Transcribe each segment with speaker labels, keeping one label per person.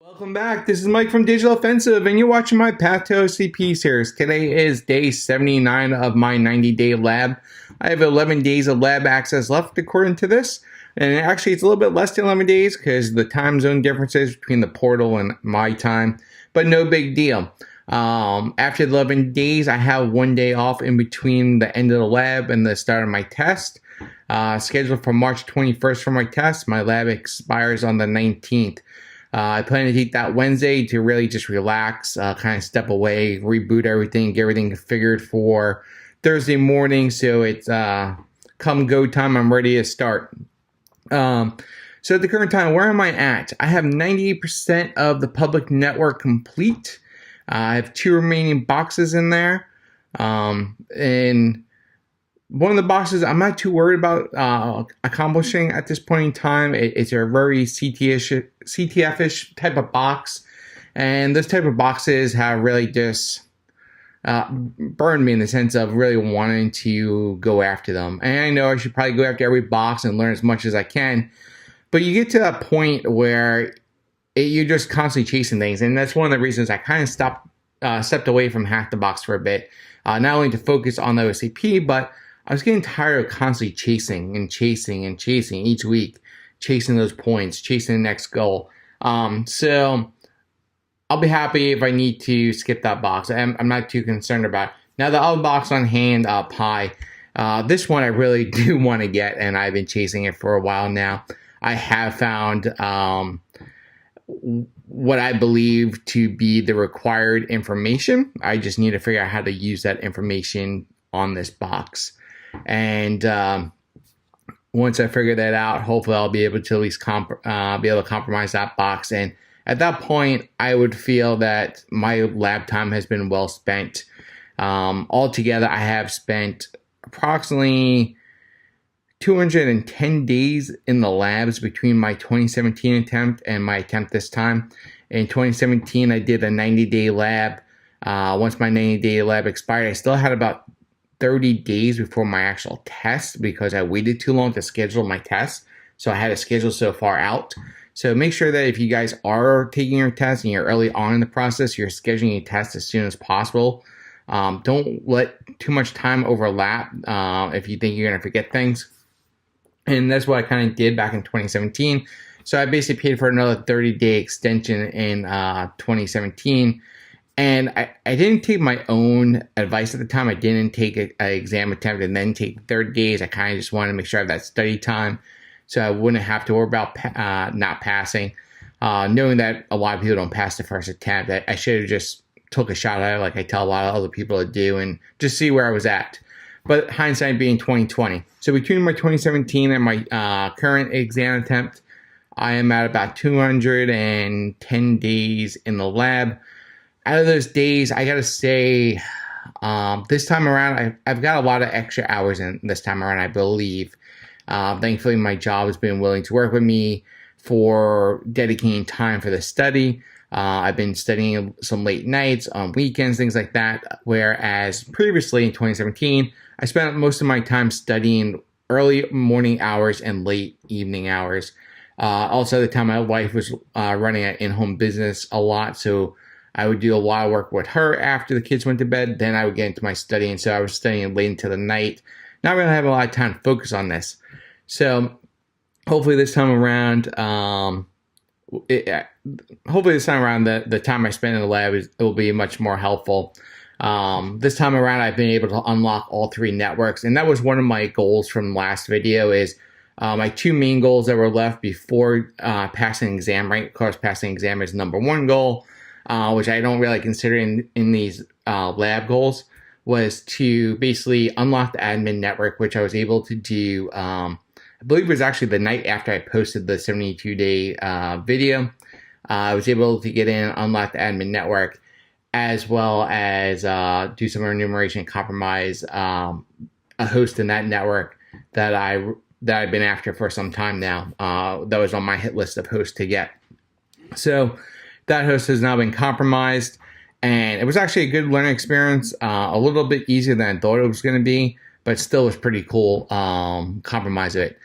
Speaker 1: Welcome back. This is Mike from Digital Offensive, and you're watching my Path to OSCP series. Today is day 79 of my 90-day lab. I have 11 days of lab access left according to this, and actually it's a little bit less than 11 days because the time zone differences between the portal and my time, but no big deal. After 11 days, I have 1 day off in between the end of the lab and the start of my test. Scheduled for March 21st for my test. My lab expires on the 19th. I plan to take that Wednesday to really just relax, kind of step away, reboot everything, get everything configured for Thursday morning. So it's come go time, I'm ready to start. So at the current time, where am I at? I have 98% of the public network complete. I have 2 remaining boxes in there. And one of the boxes I'm not too worried about accomplishing at this point in time. It's a very CTF-ish type of box. And this type of boxes have really just burned me in the sense of really wanting to go after them. And I know I should probably go after every box and learn as much as I can. But you get to that point where you're just constantly chasing things. And that's one of the reasons I kind of stepped away from Hack the Box for a bit. Not only to focus on the OSCP, but I was getting tired of constantly chasing each week, chasing those points, chasing the next goal. So I'll be happy if I need to skip that box. I'm not too concerned about it. Now the other box on hand, Pi. This one I really do want to get, and I've been chasing it for a while now. I have found what I believe to be the required information. I just need to figure out how to use that information on this box. And once I figure that out, hopefully I'll be able to at least be able to compromise that box. And at that point, I would feel that my lab time has been well spent. Altogether, I have spent approximately 210 days in the labs between my 2017 attempt and my attempt this time. In 2017, I did a 90-day lab. Once my 90-day lab expired, I still had about 30 days before my actual test because I waited too long to schedule my test. So I had to schedule so far out. So make sure that if you guys are taking your test and you're early on in the process, you're scheduling your test as soon as possible. Don't let too much time overlap if you think you're going to forget things. And that's what I kind of did back in 2017. So I basically paid for another 30-day extension in 2017. And I didn't take my own advice at the time. I didn't take an exam attempt and then take 30 days. I kind of just wanted to make sure I have that study time so I wouldn't have to worry about not passing. Knowing that a lot of people don't pass the first attempt, I should have just took a shot at it like I tell a lot of other people to do and just see where I was at. But hindsight being 2020. So between my 2017 and my current exam attempt, I am at about 210 days in the lab. Out of those days, I gotta say, this time around, I've got a lot of extra hours in this time around, I believe. Thankfully, my job has been willing to work with me for dedicating time for the study. I've been studying some late nights, on weekends, things like that. Whereas previously in 2017, I spent most of my time studying early morning hours and late evening hours. Also, at the time, my wife was running an in-home business a lot, so I would do a lot of work with her after the kids went to bed. Then I would get into my studying. So I was studying late into the night. Not really having a lot of time to focus on this. So hopefully this time around, the time I spend in the lab it will be much more helpful. This time around, I've been able to unlock all 3 networks. And that was one of my goals from last video is my 2 main goals that were left before passing an exam, right? Of course, passing an exam is number 1 goal. Which I don't really consider in these lab goals, was to basically unlock the admin network, which I was able to do, I believe it was actually the night after I posted the 72-day video. I was able to get in and unlock the admin network, as well as do some enumeration and compromise a host in that network that I've been after for some time now. That was on my hit list of hosts to get. So that host has now been compromised, and it was actually a good learning experience, a little bit easier than I thought it was going to be, but still was pretty cool compromise of it.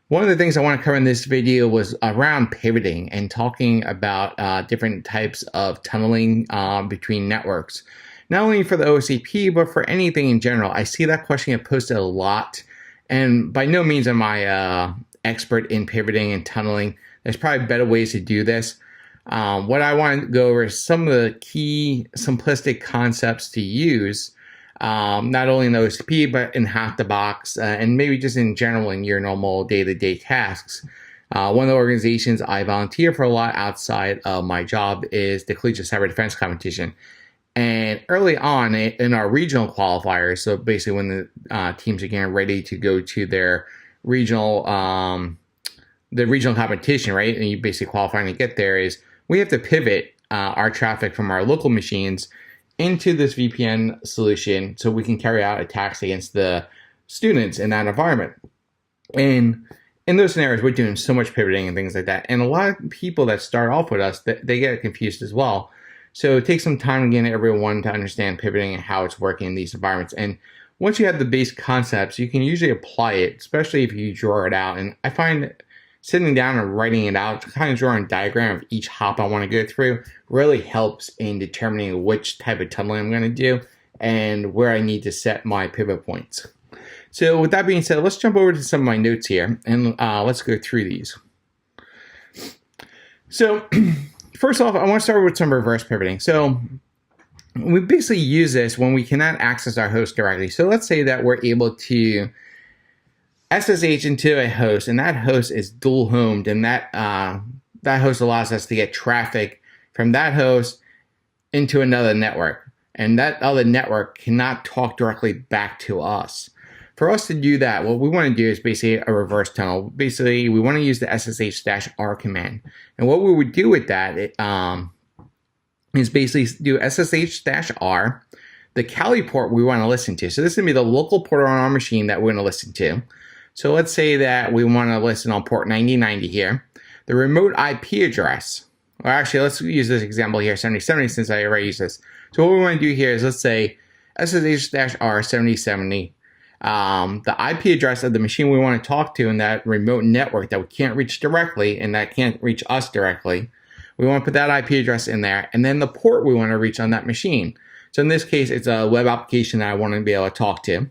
Speaker 1: One of the things I want to cover in this video was around pivoting and talking about different types of tunneling between networks. Not only for the OSCP, but for anything in general. I see that question get posted a lot, and by no means am I expert in pivoting and tunneling. There's probably better ways to do this. What I want to go over is some of the key simplistic concepts to use, not only in the OSCP, but in Hack the Box, and maybe just in general in your normal day-to-day tasks. One of the organizations I volunteer for a lot outside of my job is the Collegiate Cyber Defense Competition. And early on in our regional qualifiers, so basically when the teams are getting ready to go to their regional competition, right? And you basically qualifying to get there is we have to pivot our traffic from our local machines into this VPN solution so we can carry out attacks against the students in that environment. And in those scenarios, we're doing so much pivoting and things like that. And a lot of people that start off with us, they get confused as well. So it takes some time to get everyone to understand pivoting and how it's working in these environments. And once you have the base concepts, you can usually apply it, especially if you draw it out. And I find sitting down and writing it out, kind of drawing a diagram of each hop I want to go through, really helps in determining which type of tunneling I'm going to do and where I need to set my pivot points. So with that being said, let's jump over to some of my notes here and let's go through these. So first off, I want to start with some reverse pivoting. So we basically use this when we cannot access our host directly. So let's say that we're able to SSH into a host, and that host is dual homed, and that host allows us to get traffic from that host into another network, and that other network cannot talk directly back to us. For us to do that, what we want to do is basically a reverse tunnel. Basically, we want to use the SSH-R command, and what we would do with that is basically do SSH-R, the Cali port we want to listen to. So this is going to be the local port on our machine that we're going to listen to. So let's say that we want to listen on port 9090 here. The remote IP address, or actually let's use this example here, 7070, since I already used this. So what we want to do here is let's say SSH-R 7070, the IP address of the machine we want to talk to in that remote network that we can't reach directly and that can't reach us directly. We want to put that IP address in there, and then the port we want to reach on that machine. So in this case, it's a web application that I want to be able to talk to.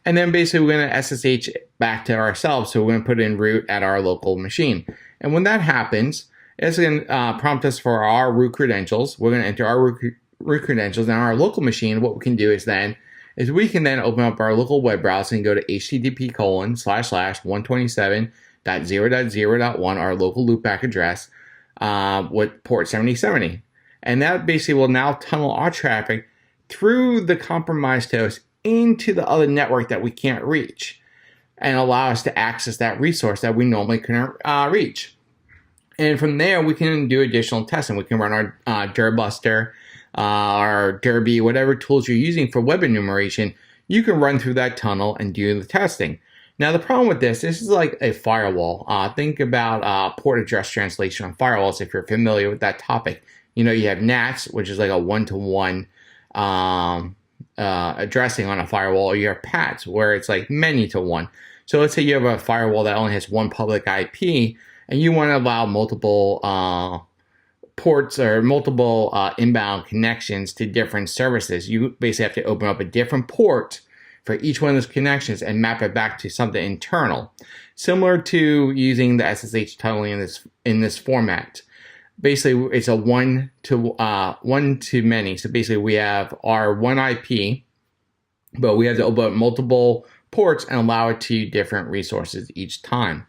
Speaker 1: And then basically we're going to SSH back to ourselves. So we're going to put in root at our local machine. And when that happens, it's going to prompt us for our root credentials. We're going to enter our root credentials. Now our local machine, what we can do is we can then open up our local web browser and go to http://127.0.0.1, our local loopback address, with port 7070. And that basically will now tunnel our traffic through the compromised host into the other network that we can't reach and allow us to access that resource that we normally couldn't reach. And from there, we can do additional testing. We can run our Dirbuster, our Derby, whatever tools you're using for web enumeration. You can run through that tunnel and do the testing. Now, the problem with this is like a firewall. Think about port address translation on firewalls if you're familiar with that topic. You know, you have NATs, which is like a one-to-one addressing on a firewall, or you have PATs, where it's like many to one. So let's say you have a firewall that only has one public IP, and you want to allow multiple ports or multiple inbound connections to different services. You basically have to open up a different port for each one of those connections and map it back to something internal, similar to using the SSH tunneling in this format. Basically, it's a one to many. So basically, we have our one IP, but we have to open up multiple ports and allow it to different resources each time,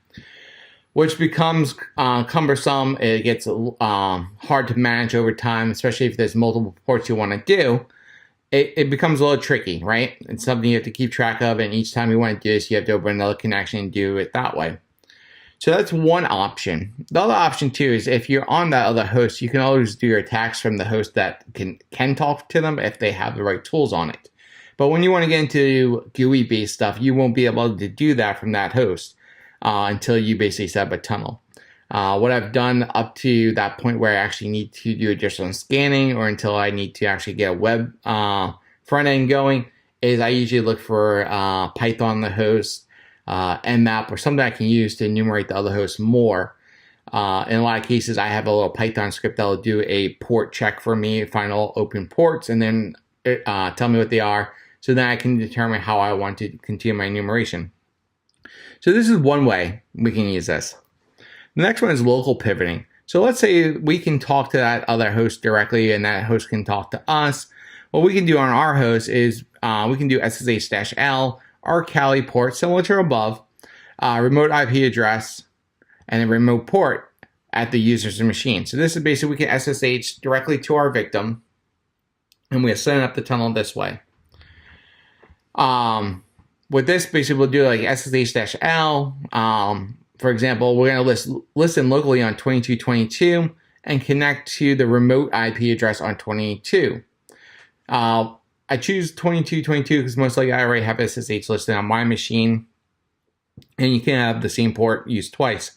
Speaker 1: which becomes cumbersome. It gets hard to manage over time, especially if there's multiple ports you want to do. It becomes a little tricky, right? It's something you have to keep track of, and each time you want to do this, you have to open another connection and do it that way. So that's one option. The other option too is if you're on that other host, you can always do your attacks from the host that can talk to them if they have the right tools on it. But when you want to get into GUI-based stuff, you won't be able to do that from that host until you basically set up a tunnel. What I've done up to that point where I actually need to do additional scanning, or until I need to actually get a web front end going, is I usually look for Python on the host. nmap or something I can use to enumerate the other hosts more. In a lot of cases, I have a little Python script that will do a port check for me, find all open ports, and then tell me what they are, so then I can determine how I want to continue my enumeration. So this is one way we can use this. The next one is local pivoting. So let's say we can talk to that other host directly and that host can talk to us. What we can do on our host is we can do SSH-L, our Kali port, similar to above, remote IP address, and a remote port at the user's machine. So this is basically we can SSH directly to our victim, and we are setting up the tunnel this way. With this, basically we'll do like SSH-L. For example, we're going to listen locally on 2222 and connect to the remote IP address on 22. I choose 2222 because most likely I already have SSH listed on my machine, and you can have the same port used twice.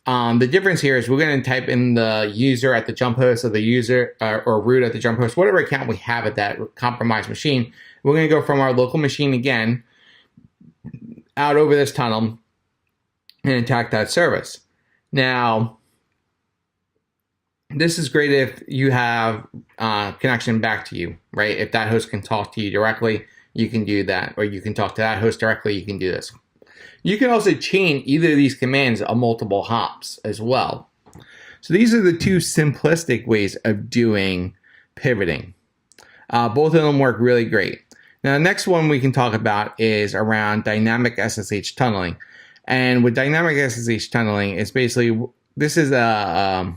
Speaker 1: The difference here is we're going to type in the user at the jump host, or the user or root at the jump host, whatever account we have at that compromised machine. We're going to go from our local machine again out over this tunnel and attack that service. Now, this is great if you have connection back to you, right? If that host can talk to you directly, you can do that. Or you can talk to that host directly, you can do this. You can also chain either of these commands on multiple hops as well. So these are the two simplistic ways of doing pivoting. Both of them work really great. Now, the next one we can talk about is around dynamic SSH tunneling. And with dynamic SSH tunneling, it's basically, this is a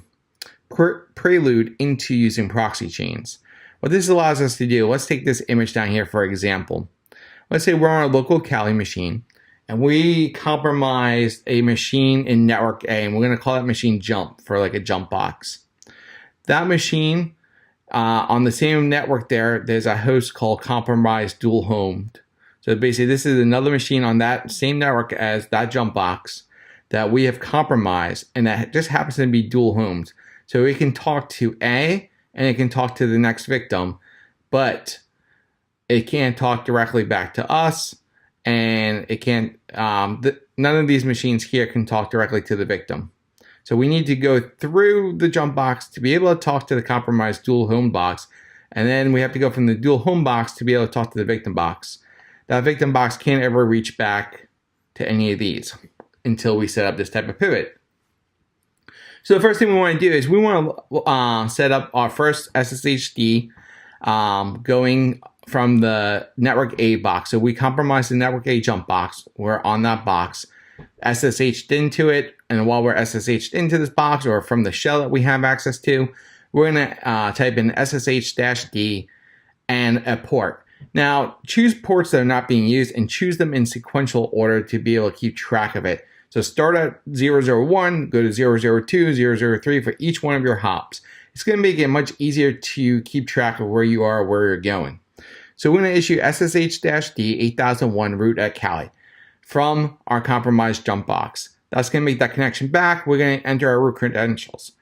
Speaker 1: prelude into using proxy chains. What this allows us to do, let's take this image down here for example. Let's say we're on a local Kali machine, and we compromised a machine in network A, and we're going to call that machine jump for like a jump box. That machine, on the same network there's a host called compromised dual homed. So basically this is another machine on that same network as that jump box that we have compromised, and that just happens to be dual homed. So it can talk to A and it can talk to the next victim, but it can't talk directly back to us, and it can't, none of these machines here can talk directly to the victim. So we need to go through the jump box to be able to talk to the compromised dual home box, and then we have to go from the dual home box to be able to talk to the victim box. That victim box can't ever reach back to any of these until we set up this type of pivot. So the first thing we want to do is we want to set up our first SSHD going from the network A box. So we compromise the network A jump box. We're on that box, SSH'd into it, and while we're SSH'd into this box or from the shell that we have access to, we're going to type in SSH-D and a port. Now, choose ports that are not being used and choose them in sequential order to be able to keep track of it. So start at 001, go to 002, 003 for each one of your hops. It's going to make it much easier to keep track of where you are, where you're going. So we're going to issue SSH-D 8001 root at Kali from our compromised jump box. That's going to make that connection back. We're going to enter our root credentials.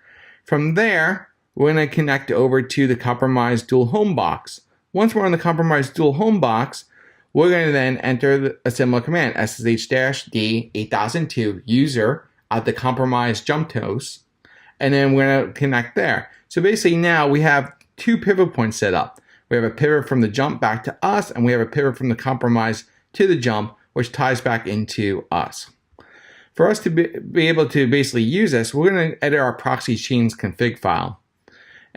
Speaker 1: From there, we're going to connect over to the compromised dual home box. Once we're on the compromised dual home box, we're going to then enter a similar command, SSH-D 8002 user at the compromised jump host, and then we're going to connect there. So basically now we have two pivot points set up. We have a pivot from the jump back to us, and we have a pivot from the compromise to the jump, which ties back into us. For us to be able to basically use this, we're going to edit our proxy chains config file.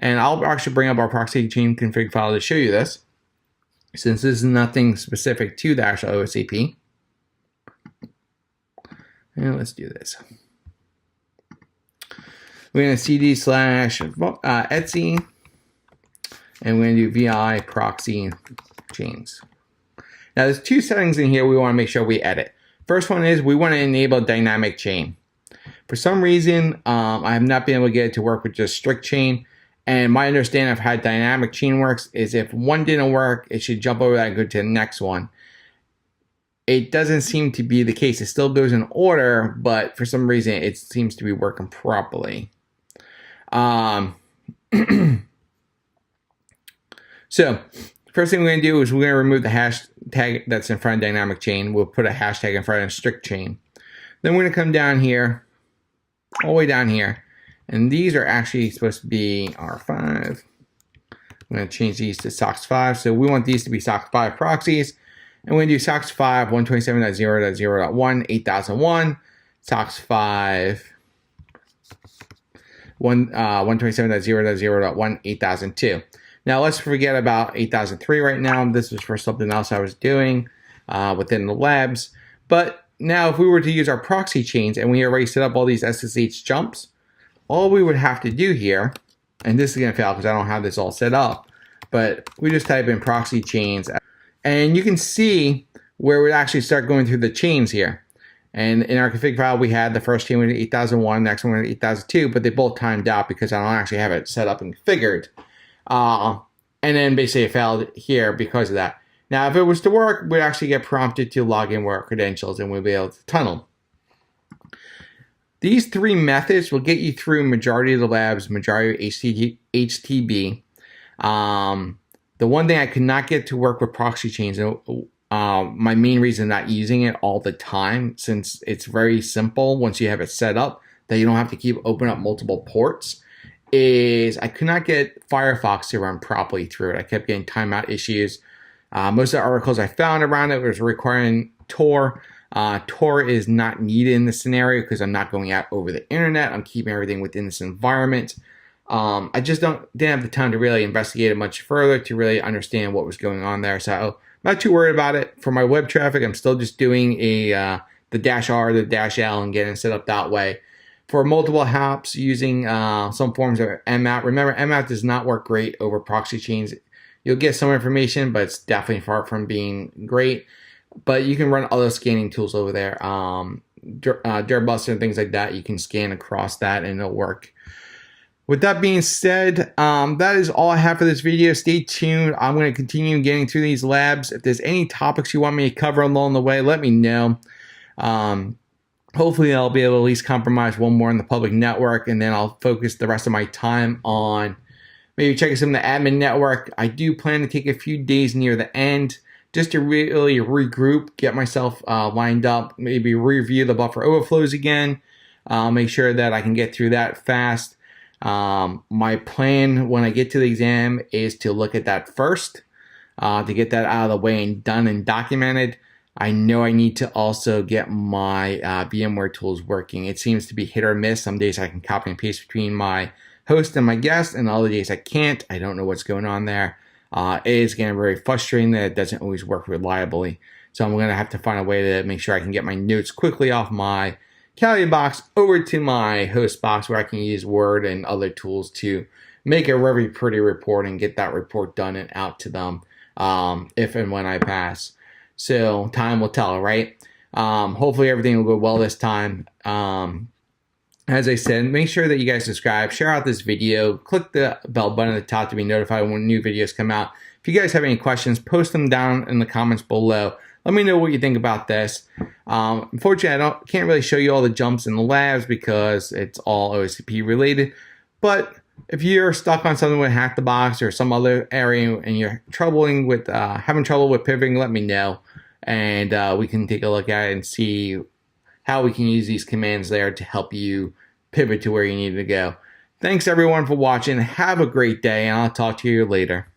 Speaker 1: And I'll actually bring up our proxy chain config file to show you this, since this is nothing specific to the actual OSCP. And let's do this. We're going to cd/etc, and we're going to do vi proxy chains. Now there's two settings in here we want to make sure we edit. First one is we want to enable dynamic chain. For some reason, I have not been able to get it to work with just strict chain. And my understanding of how dynamic chain works is if one didn't work, it should jump over that and go to the next one. It doesn't seem to be the case. It still goes in order, but for some reason, it seems to be working properly. So, First thing we're going to do is we're going to remove the hashtag that's in front of dynamic chain. We'll put a hashtag in front of strict chain. Then we're going to come down here, all the way down here. And these are actually supposed to be R5. I'm going to change these to SOCKS 5. So we want these to be SOCKS 5 proxies. And we're going to do SOCKS 5 127.0.0.1 8001, SOCKS 5 127.0.0.1 8002. Now let's forget about 8003 right now. This was for something else I was doing within the labs. But now if we were to use our proxy chains and we already set up all these SSH jumps, all we would have to do here, and this is going to fail because I don't have this all set up, but we just type in proxy chains and you can see where we actually start going through the chains here. And in our config file, we had the first chain with 8001, next one with 8002, but they both timed out because I don't actually have it set up and configured. And then basically it failed here because of that. Now, if it was to work, we'd actually get prompted to log in with our credentials and we'll be able to tunnel. These three methods will get you through majority of the labs, majority of HTTP. The one thing I could not get to work with proxy chains, my main reason not using it all the time, since it's very simple once you have it set up, that you don't have to keep opening up multiple ports, is I could not get Firefox to run properly through it. I kept getting timeout issues. Most of the articles I found around it was requiring Tor. Tor is not needed in this scenario because I'm not going out over the internet. I'm keeping everything within this environment. I just didn't have the time to really investigate it much further to really understand what was going on there. So I'm not too worried about it. For my web traffic, I'm still just doing the -R, the -L, and getting it set up that way. For multiple hops, using some forms of MAP. Remember, MAP does not work great over proxy chains. You'll get some information, but it's definitely far from being great. But you can run other scanning tools over there. Dirtbuster and things like that. You can scan across that and it'll work. With that being said, that is all I have for this video. Stay tuned. I'm going to continue getting through these labs. If there's any topics you want me to cover along the way, let me know. Hopefully I'll be able to at least compromise one more in the public network, and then I'll focus the rest of my time on maybe checking some of the admin network. I do plan to take a few days near the end just to really regroup, get myself lined up, maybe review the buffer overflows again, make sure that I can get through that fast. My plan when I get to the exam is to look at that first, to get that out of the way and done and documented. I know I need to also get my VMware tools working. It seems to be hit or miss. Some days I can copy and paste between my host and my guest, and other days I can't. I don't know what's going on there. It is getting very frustrating that it doesn't always work reliably. So I'm going to have to find a way to make sure I can get my notes quickly off my Kali box over to my host box where I can use Word and other tools to make a very pretty report and get that report done and out to them if and when I pass. So time will tell, right? Hopefully everything will go well this time. As I said, make sure that you guys subscribe, share out this video, click the bell button at the top to be notified when new videos come out. If you guys have any questions, post them down in the comments below. Let me know what you think about this. Unfortunately, I can't really show you all the jumps in the labs because it's all OSCP related. But if you're stuck on something with Hack the Box or some other area and you're having trouble with pivoting, let me know. And we can take a look at it and see how we can use these commands there to help you pivot to where you need to go. Thanks everyone for watching. Have a great day, and I'll talk to you later.